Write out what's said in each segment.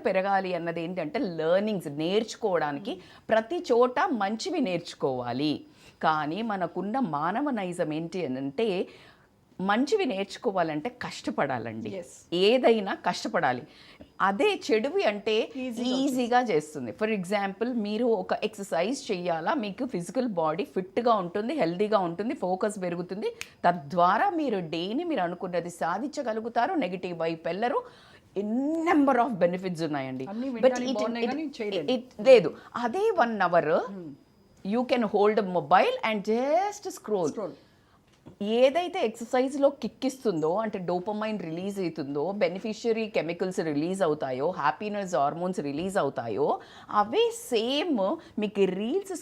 పెరగాలి అన్నది ఏంటంటే లెర్నింగ్స్ నేర్చుకోవడానికి ప్రతి చోట మంచివి నేర్చుకోవాలి. కానీ మనకున్న మానవ నైజం ఏంటి అనంటే మంచివి నేర్చుకోవాలంటే కష్టపడాలండి. ఏదైనా కష్టపడాలి. అదే చెడువి అంటే ఈజీగా చేస్తుంది. ఫర్ ఎగ్జాంపుల్ మీరు ఒక ఎక్సర్సైజ్ చెయ్యాలా, మీకు ఫిజికల్ బాడీ ఫిట్గా ఉంటుంది, హెల్దీగా ఉంటుంది, ఫోకస్ పెరుగుతుంది. తద్వారా మీరు డేని మీరు అనుకున్నది సాధించగలుగుతారు, నెగిటివ్ వైపు వెళ్ళరు. నెంబర్ ఆఫ్ బెనిఫిట్స్ ఉన్నాయండి. బట్ లేదు, అదే 1 hour you can hold mobile and just scroll. ఏదైతే ఎక్సర్సైజ్లో కిక్ ఇస్తుందో, అంటే డోపమైన్ రిలీజ్ అవుతుందో, బెనిఫిషియరీ కెమికల్స్ రిలీజ్ అవుతాయో, హ్యాపీనెస్ హార్మోన్స్ రిలీజ్ అవుతాయో, అవే సేమ్ మీకు రీల్స్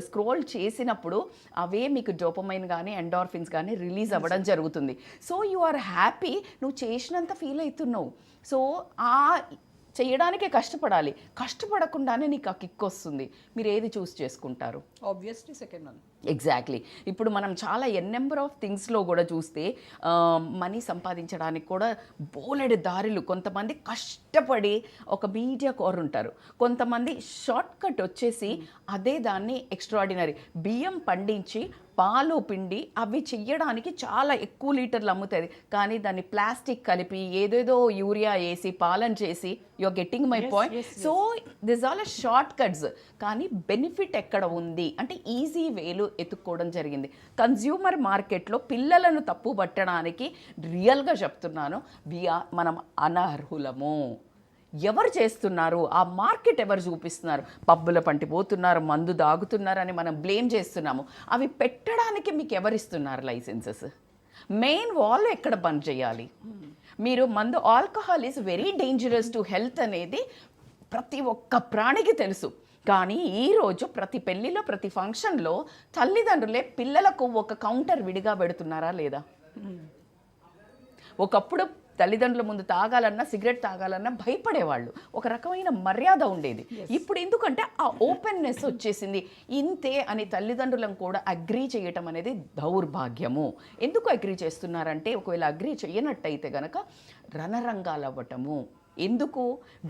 స్క్రోల్ చేసినప్పుడు అవే మీకు డోపమైన్ కానీ ఎండార్ఫిన్స్ కానీ రిలీజ్ అవ్వడం జరుగుతుంది. సో యు ఆర్ హ్యాపీ, నువ్వు చేసినంత ఫీల్ అవుతున్నావు. సో ఆ చేయడానికే కష్టపడాలి. కష్టపడకుండానే నీకు ఆ కిక్ వస్తుంది. మీరు ఏది చూస్ చేసుకుంటారు? Obviously second one. ఎగ్జాక్ట్లీ. ఇప్పుడు మనం చాలా నెంబర్ ఆఫ్ థింగ్స్లో కూడా చూస్తే మనీ సంపాదించడానికి కూడా బోలెడు దారులు. కొంతమంది కష్టపడి ఒక మీడియా కోర్ ఉంటారు, కొంతమంది షార్ట్ కట్ వచ్చేసి అదే దాన్ని ఎక్స్ట్రాడినరీ బియ్యం పండించి పాలు పిండి అవి చెయ్యడానికి చాలా ఎక్కువ లీటర్లు అమ్ముతుంది. కానీ దాన్ని ప్లాస్టిక్ కలిపి ఏదేదో యూరియా వేసి పాలన చేసి, you are getting my point. So this all shortcuts. కానీ బెనిఫిట్ ఎక్కడ ఉంది అంటే ఈజీ వేలు ఎత్తుక్కోవడం జరిగింది. కన్జ్యూమర్ మార్కెట్లో పిల్లలను తప్పు పట్టడానికి రియల్గా చెప్తున్నాను, మనం అనర్హులము. ఎవరు చేస్తున్నారు? ఆ మార్కెట్ ఎవరు చూపిస్తున్నారు? పబ్బుల పంటి పోతున్నారు, మందు దాగుతున్నారు అని మనం బ్లేమ్ చేస్తున్నాము. అవి పెట్టడానికి మీకు ఎవరిస్తున్నారు లైసెన్సెస్? మెయిన్ వాళ్ళు ఎక్కడ బంద్ చేయాలి? మీరు మందు, alcohol is very dangerous to health అనేది ప్రతి ఒక్క ప్రాణికి తెలుసు. కానీ ఈరోజు ప్రతి పెళ్ళిలో, ప్రతి ఫంక్షన్లో తల్లిదండ్రులే పిల్లలకు ఒక కౌంటర్ విడిగా పెడుతున్నారా లేదా? ఒకప్పుడు తల్లిదండ్రుల ముందు తాగాలన్నా, సిగరెట్ తాగాలన్నా భయపడేవాళ్ళు. ఒక రకమైన మర్యాద ఉండేది. ఇప్పుడు ఎందుకంటే ఆ ఓపెన్నెస్ వచ్చేసింది. ఇంతే అని తల్లిదండ్రులను కూడా అగ్రీ చేయటం అనేది దౌర్భాగ్యము. ఎందుకు అగ్రీ చేస్తున్నారంటే, ఒకవేళ అగ్రీ చేయనట్టయితే గనక రణరంగాలు అవ్వటము. ఎందుకు?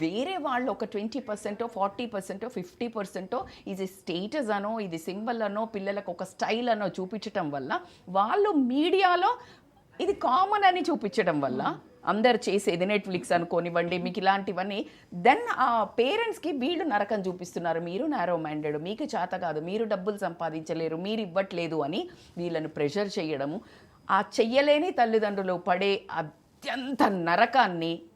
వేరే వాళ్ళు ఒక 20%, 40%, 50% ఇది స్టేటస్ అనో, ఇది సింబల్ అనో, పిల్లలకు ఒక స్టైల్ అనో చూపించటం వల్ల, వాళ్ళు మీడియాలో ఇది కామన్ అని చూపించడం వల్ల, అందరు చేసేది నెట్ఫ్లిక్స్ అనుకోనివ్వండి, మీకు ఇలాంటివన్నీ, దెన్ ఆ పేరెంట్స్కి వీళ్ళు నరకం చూపిస్తున్నారు. మీరు నారో మైండెడ్, మీకు చేత కాదు, మీరు డబ్బులు సంపాదించలేరు, మీరు ఇవ్వట్లేదు అని వీళ్ళను ప్రెషర్ చేయడము. ఆ చెయ్యలేని తల్లిదండ్రులు పడే అత్యంత నరకాన్ని